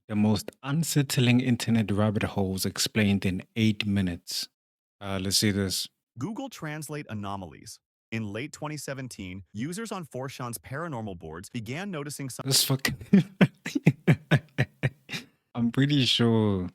The most unsettling internet rabbit holes explained in 8 minutes. Let's see this. Google Translate anomalies. In late 2017, users on 4chan's paranormal boards began noticing This fucking. I'm pretty sure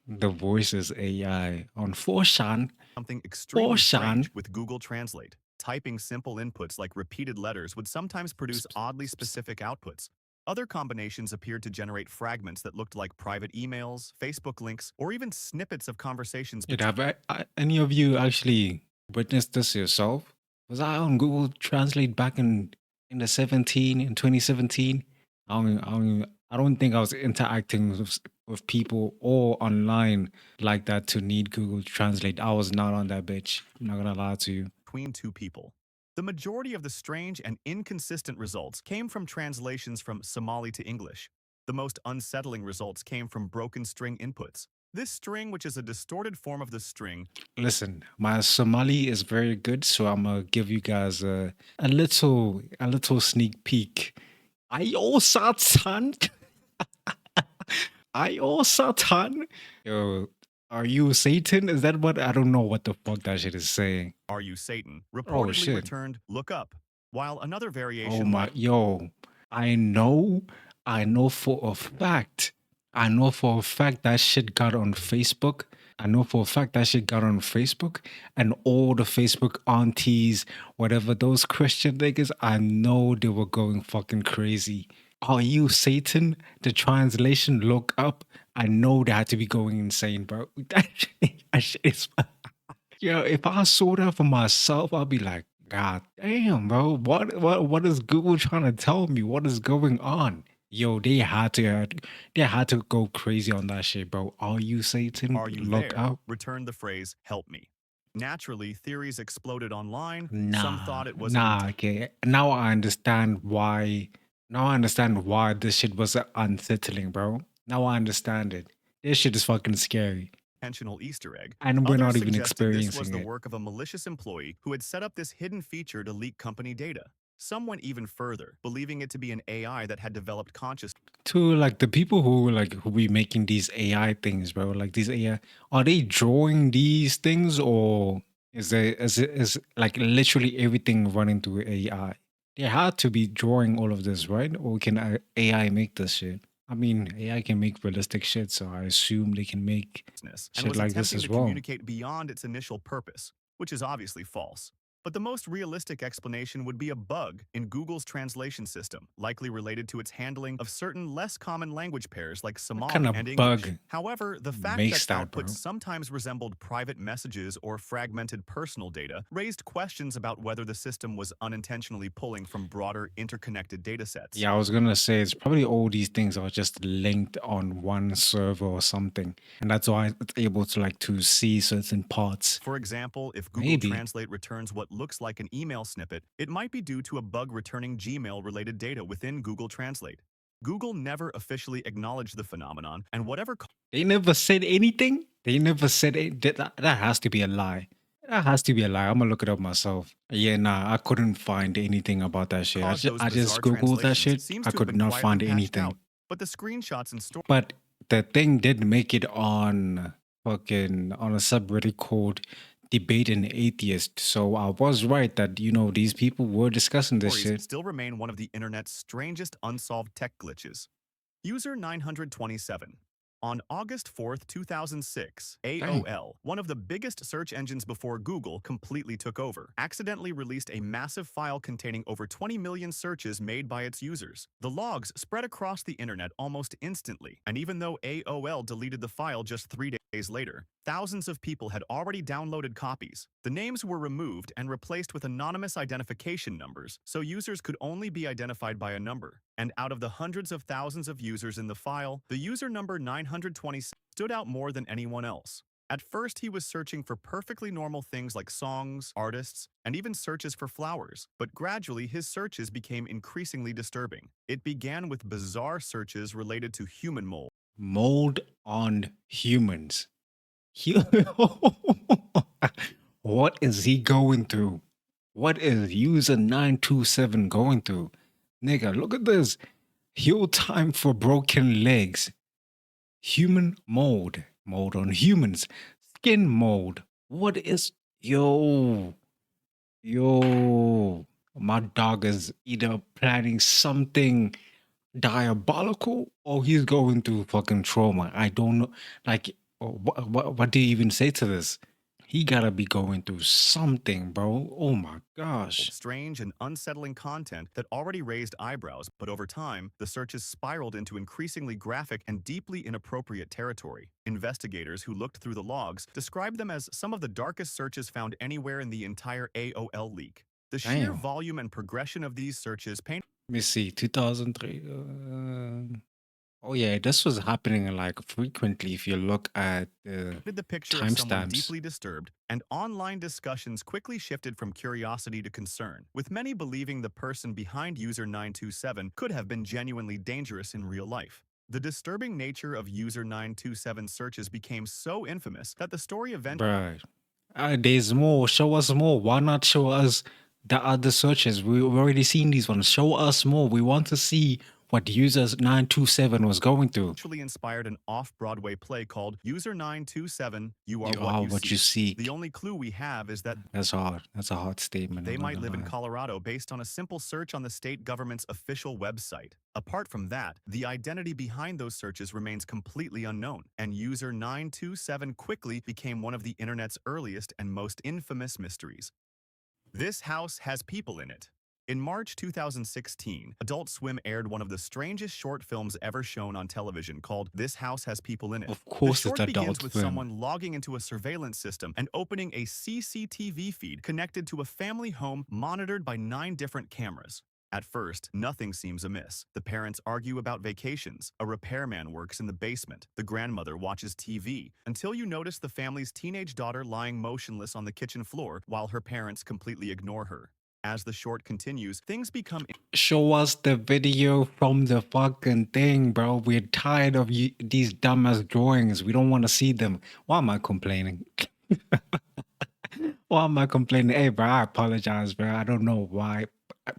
the voice is AI on 4chan. something extremely 4chan. strange with Google Translate. Typing simple inputs like repeated letters would sometimes produce oddly specific outputs. Other combinations appeared to generate fragments that looked like private emails, Facebook links, or even snippets of conversations Did between. any of you actually witnessed this yourself? Was I on Google Translate back in the 17 in 2017? I don't think I was interacting with people or online like that to need Google Translate. I was not on that bitch. I'm not gonna lie to you. Between two people. The majority of the strange and inconsistent results came from translations from Somali to English. The most unsettling results came from broken string inputs. This string, which is a distorted form of the string, Listen, my Somali is very good, so I'm gonna give you guys a little sneak peek. Ayo Satan. Ayo Satan. Yo, are you Satan? Is that what? I don't know what the fuck that shit is saying. "Are you Satan?" Oh reportedly shit. returned, "Look up," while another Oh variation my, like yo, I know, I know for a fact, I know for a fact that shit got on Facebook. I know for a fact that shit got on Facebook, and all the Facebook aunties, whatever, those Christian niggas, I know they were going fucking crazy. Are you Satan? The translation look up. I know they had to be going insane, bro. That shit is Yo, if I saw that for myself, I'd be like, God damn, bro. What is Google trying to tell me? What is going on? Yo, they had to go crazy on that shit, bro. Are you Satan? "Are you Look there?" out. returned the phrase, "Help me." Naturally, theories exploded online. Some Nah, thought it was an nah, okay. Now I understand why. Now I understand why this shit was unsettling, bro. Now I understand it. This shit is fucking scary. intentional Easter egg. And we're Others not even suggested this was experiencing the it. work of a malicious employee who had set up this hidden feature to leak company data. Some went even further, believing it to be an AI that had developed consciousness. To like the people who be making these AI things, bro. Like these AI, are they drawing these things or is like literally everything running through AI? They had to be drawing all of this, right? Or can AI make this shit? I mean, AI can make realistic shit, so I assume they can make And shit was like this attempting as to well. communicate beyond its initial purpose, which is obviously false. But the most realistic explanation would be a bug in Google's translation system, likely related to its handling of certain less common language pairs like What kind Somali and of English. bug However, the fact that makes that, outputs bro? sometimes resembled private messages or fragmented personal data raised questions about whether the system was unintentionally pulling from broader interconnected datasets. Yeah, I was gonna say it's probably all these things are just linked on one server or something, and that's why it's able to like to see certain parts. For example, if Google Maybe. Translate returns what looks like an email snippet, it might be due to a bug returning Gmail-related data within Google Translate. Google never officially acknowledged the phenomenon, and whatever They never said anything. They never said it. That has to be a lie. That has to be a lie. I'm gonna look it up myself. Yeah, nah, I couldn't find anything about that shit. I caused just, those I just bizarre googled that translations shit. seems I to have could been not quietly find patched anything. out, but the screenshots and stories But the thing did make it on fucking on a subreddit called Debate and Atheist. So I was right that these people were discussing this shit. still remain one of the internet's strangest unsolved tech glitches. User 927. On August 4th, 2006, Dang. AOL, one of the biggest search engines before Google completely took over, accidentally released a massive file containing over 20 million searches made by its users. The logs spread across the internet almost instantly, and even though AOL deleted the file just 3 days later, thousands of people had already downloaded copies. The names were removed and replaced with anonymous identification numbers, so users could only be identified by a number. And out of the hundreds of thousands of users in the file, the user number 927 stood out more than anyone else. At first, he was searching for perfectly normal things like songs, artists, and even searches for flowers, but gradually his searches became increasingly disturbing. It began with bizarre searches related to human mold. Mold on humans. Hu- what is he going through? What is user 927 going through? Nigga, look at this. Heal time for broken legs. Human mold, mold on humans, skin mold. What is yo, yo? My dog is either planning something diabolical or he's going through fucking trauma. I don't know. Like, what do you even say to this? He gotta be going through something, bro. Oh my gosh. Strange and unsettling content that already raised eyebrows, but over time, the searches spiraled into increasingly graphic and deeply inappropriate territory. Investigators who looked through the logs described them as some of the darkest searches found anywhere in the entire AOL leak. The sheer Damn. volume and progression of these searches painted Let me see. 2003. Oh yeah, this was happening like frequently if you look at the the picture of someone timestamps. deeply disturbed, and online discussions quickly shifted from curiosity to concern, with many believing the person behind user 927 could have been genuinely dangerous in real life. The disturbing nature of user 927 searches became so infamous that the story eventually Bruh. There's more. Show us more. Why not show us the other searches? We've already seen these ones. Show us more. We want to see what users 927 was going through. inspired an off-Broadway play called User 927, You Are You What are You what you Seek. The seek. only clue we have is that That's hard. That's a hard statement. they I'm not might gonna live in lie. Colorado based on a simple search on the state government's official website. Apart from that, the identity behind those searches remains completely unknown, and user 927 quickly became one of the internet's earliest and most infamous mysteries. This house has people in it. In March 2016, Adult Swim aired one of the strangest short films ever shown on television called This House Has People in It. Of The course, it's short begins Adult with Swim. someone logging into a surveillance system and opening a CCTV feed connected to a family home monitored by 9 different cameras. At first, nothing seems amiss. The parents argue about vacations, a repairman works in the basement, the grandmother watches TV, until you notice the family's teenage daughter lying motionless on the kitchen floor while her parents completely ignore her. As the short continues, things become Show us the video from the fucking thing, bro. We're tired of these dumbass drawings. We don't want to see them. Why am I complaining? Why am I complaining? Hey, bro, I apologize, bro. I don't know why,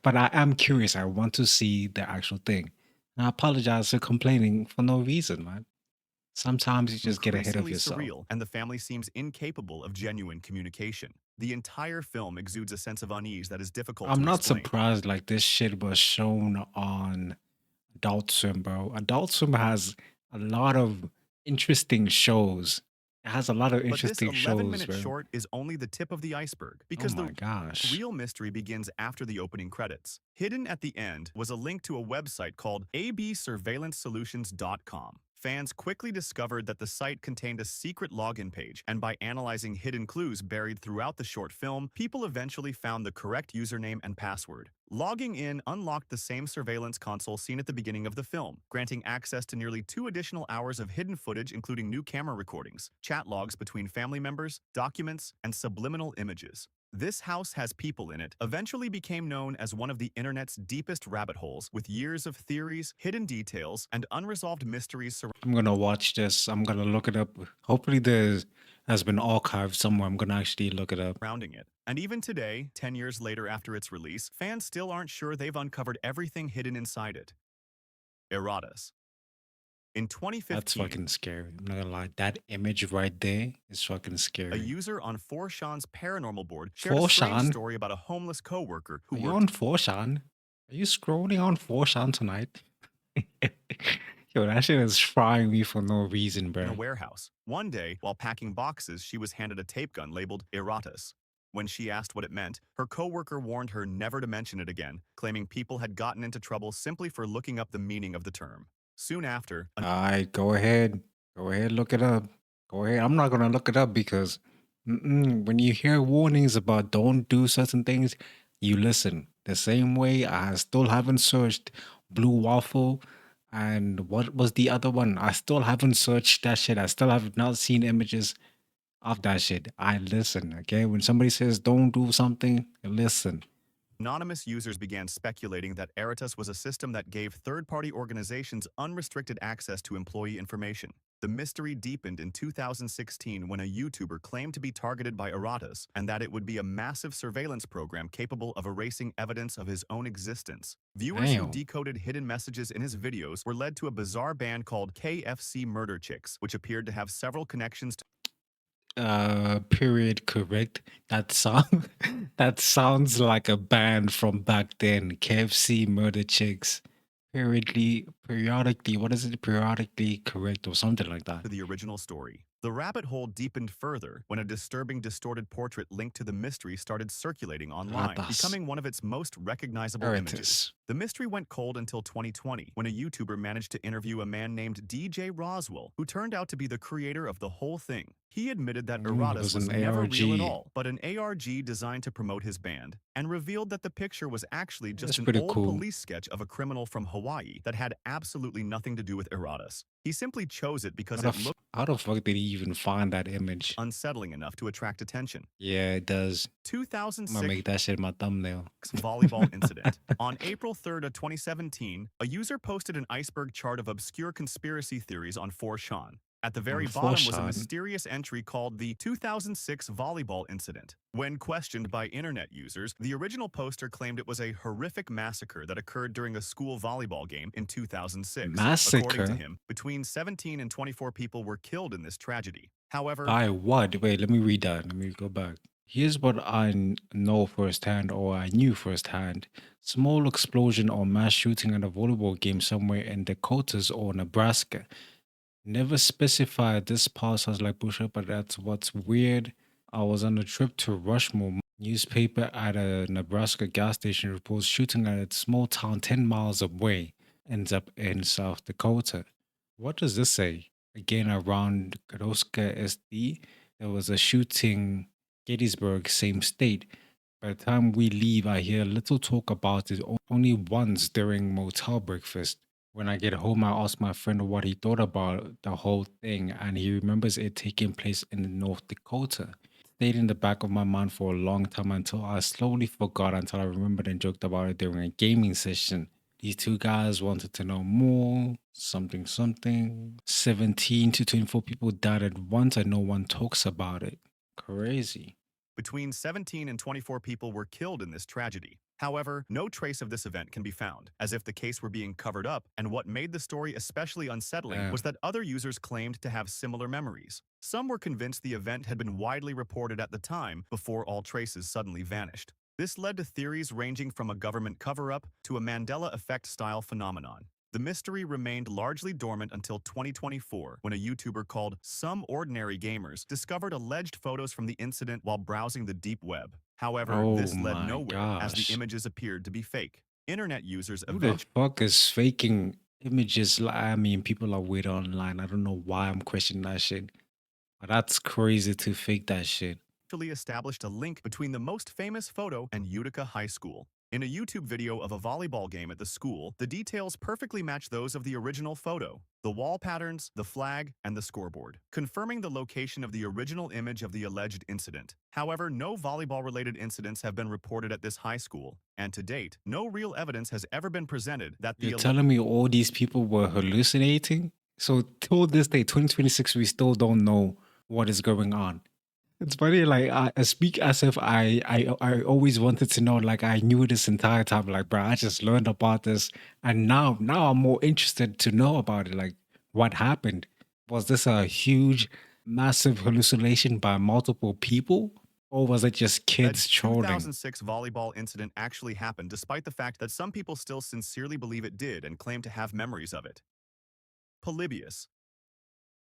but I am curious. I want to see the actual thing. And I apologize for complaining for no reason, man. Sometimes you just get ahead of increasingly yourself. surreal, and the family seems incapable of genuine communication. The entire film exudes a sense of unease that is difficult I'm to not explain. surprised like this shit was shown on Adult Swim, bro. Adult Swim has a lot of interesting shows. It has a lot of But this interesting shows, 11-minute bro. short is only the tip of the iceberg, Oh because the my gosh. real mystery begins after the opening credits. Hidden at the end was a link to a website called absurveillancesolutions.com. Fans quickly discovered that the site contained a secret login page, and by analyzing hidden clues buried throughout the short film, people eventually found the correct username and password. Logging in unlocked the same surveillance console seen at the beginning of the film, granting access to nearly 2 additional hours of hidden footage, including new camera recordings, chat logs between family members, documents, and subliminal images. This house has people in it eventually became known as one of the internet's deepest rabbit holes, with years of theories, hidden details, and unresolved mysteries I'm gonna watch this. I'm gonna look it up. Hopefully there has been archived somewhere. I'm gonna actually look it up. surrounding it. And even today, 10 years later after its release, fans still aren't sure they've uncovered everything hidden inside it. Erratas. In That's 2015, fucking scary. I'm not gonna lie. That image right there is fucking a scary. user on 4chan's paranormal board shared a strange 4chan? story about a homeless coworker who Are you worked on 4chan? Are you scrolling on 4chan tonight? Yo, that shit is frying me for no reason, in a bro. warehouse. One day, while packing boxes, she was handed a tape gun labeled Erratas. When she asked what it meant, her coworker warned her never to mention it again, claiming people had gotten into trouble simply for looking up the meaning of the term. Soon after, All right, go ahead. Go ahead, look it up. Go ahead. I'm not gonna look it up because when you hear warnings about don't do certain things, you listen. The same way I still haven't searched Blue Waffle and what was the other one? I still haven't searched that shit. I still have not seen images of that shit. I listen, okay? When somebody says don't do something, listen. anonymous users began speculating that Erratas was a system that gave third-party organizations unrestricted access to employee information. The mystery deepened in 2016 when a YouTuber claimed to be targeted by erratas and that it would be a massive surveillance program capable of erasing evidence of his own existence. Viewers who Damn. decoded hidden messages in his videos were led to a bizarre band called KFC Murder Chicks, which appeared to have several connections to Period correct. That sound that sounds like a band from back then. KFC Murder Chicks. Periodically, what is it? Periodically correct or something like that. the original story. The rabbit hole deepened further when a disturbing distorted portrait linked to the mystery started circulating online, Ratas. becoming one of its most recognizable There it images. is. The mystery went cold until 2020, when a YouTuber managed to interview a man named DJ Roswell, who turned out to be the creator of the whole thing. He admitted that It erratas was was an never real at ARG. all, but an ARG designed to promote his band, and revealed that the picture was actually That's just an pretty old cool. police sketch of a criminal from Hawaii that had absolutely nothing to do with erratas. He simply chose it because it looked How the fuck did he even find that image? unsettling enough to attract attention. Yeah, it does. I'm gonna 2006 make that shit my thumbnail. volleyball incident. On April 3rd of 2017, a user posted an iceberg chart of obscure conspiracy theories on 4chan. At the very bottom was a 4chan. mysterious entry called the 2006 volleyball incident. When questioned by internet users, the original poster claimed it was a horrific massacre that occurred during a school volleyball game in 2006. According to Massacre? him, between 17 and 24 people were killed in this tragedy. However, By what? Wait, let me read that. Let me go back. Here's what know firsthand, or I knew firsthand. Small explosion or mass shooting at a volleyball game somewhere in Dakotas or Nebraska. Never specified this part sounds like bullshit, but that's what's weird. I was on a trip to Rushmore. Newspaper at a Nebraska gas station reports shooting at a small town 10 miles away. Ends up in South Dakota. What does this say? Again, around Karoska SD, there was a shooting, Gettysburg, same state. By the time we leave, I hear little talk about it only once during motel breakfast. When I get home, I ask my friend what he thought about the whole thing, and he remembers it taking place in North Dakota. It stayed in the back of my mind for a long time until I slowly forgot until I remembered and joked about it during a gaming session. These two guys wanted to know more, something, something. 17 to 24 people died at once and no one talks about it. Crazy. between 17 and 24 people were killed in this tragedy. However, no trace of this event can be found, as if the case were being covered up, and what made the story especially unsettling was that other users claimed to have similar memories. Some were convinced the event had been widely reported at the time before all traces suddenly vanished. This led to theories ranging from a government cover-up to a Mandela effect-style phenomenon. The mystery remained largely dormant until 2024, when a YouTuber called Some Ordinary Gamers discovered alleged photos from the incident while browsing the deep web. However, Oh this led my nowhere as the gosh. images appeared to be fake. Internet users Who the eventually fuck is faking images? I mean, people are weird online. I don't know why I'm questioning that shit. But that's crazy to fake that shit. established a link between the most famous photo and Utica High School. In a YouTube video of a volleyball game at the school, the details perfectly match those of the original photo. The wall patterns, the flag, and the scoreboard, confirming the location of the original image of the alleged incident. However, no volleyball-related incidents have been reported at this high school, and to date, no real evidence has ever been presented that the You're telling me all these people were hallucinating? So till this day, 2026, we still don't know what is going on. It's funny, like I speak as if I always wanted to know, like I knew this entire time. Like, bro, I just learned about this, and now I'm more interested to know about it. Like, what happened? Was this a huge, massive hallucination by multiple people, or was it just kids trolling? 2006 volleyball incident actually happened, despite the fact that some people still sincerely believe it did and claim to have memories of it. Polybius.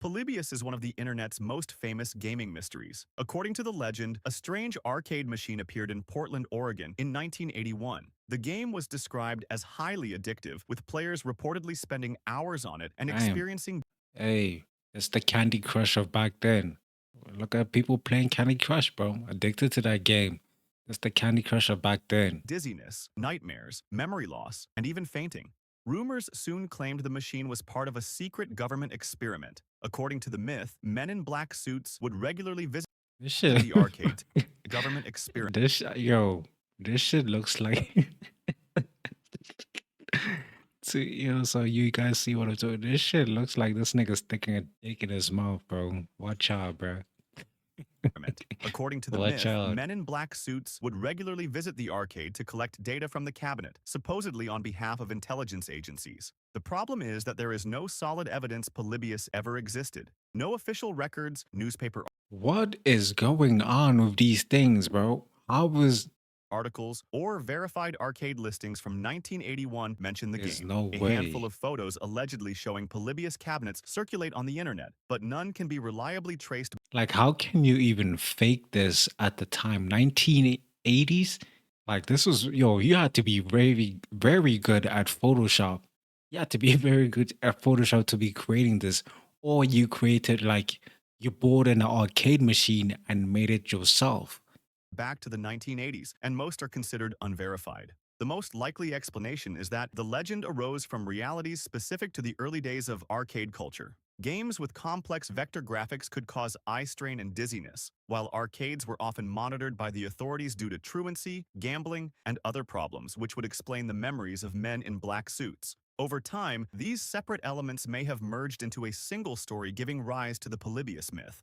Polybius is one of the internet's most famous gaming mysteries. According to the legend, a strange arcade machine appeared in Portland, Oregon in 1981. The game was described as highly addictive, with players reportedly spending hours on it and Damn. experiencing Hey, it's the Candy Crush of back then. Look at people playing Candy Crush, bro. Addicted to that game. It's the Candy Crush of back then. dizziness, nightmares, memory loss, and even fainting. Rumors soon claimed the machine was part of a secret government experiment. According to the myth, men in black suits would regularly visit This shit. the arcade government experiment. This shit looks like So you guys see what I'm doing. This shit looks like this nigga sticking a dick in his mouth, bro. Watch out, bro. environment. According to the Watch myth, out. men in black suits would regularly visit the arcade to collect data from the cabinet, supposedly on behalf of intelligence agencies. The problem is that there is no solid evidence Polybius ever existed. No official records, newspaper What is going on with these things, bro? I was articles, or verified arcade listings from 1981 mention the There's game. no A handful way. of photos allegedly showing Polybius cabinets circulate on the internet, but none can be reliably traced. Like, how can you even fake this at the time? 1980s? Like, this was, yo, you had to be very, very good at Photoshop. You had to be very good at Photoshop to be creating this. Or you created, like, you bought an arcade machine and made it yourself. Back to the 1980s, and most are considered unverified. The most likely explanation is that the legend arose from realities specific to the early days of arcade culture. Games with complex vector graphics could cause eye strain and dizziness, while arcades were often monitored by the authorities due to truancy, gambling, and other problems, which would explain the memories of men in black suits. Over time, these separate elements may have merged into a single story, giving rise to the Polybius myth.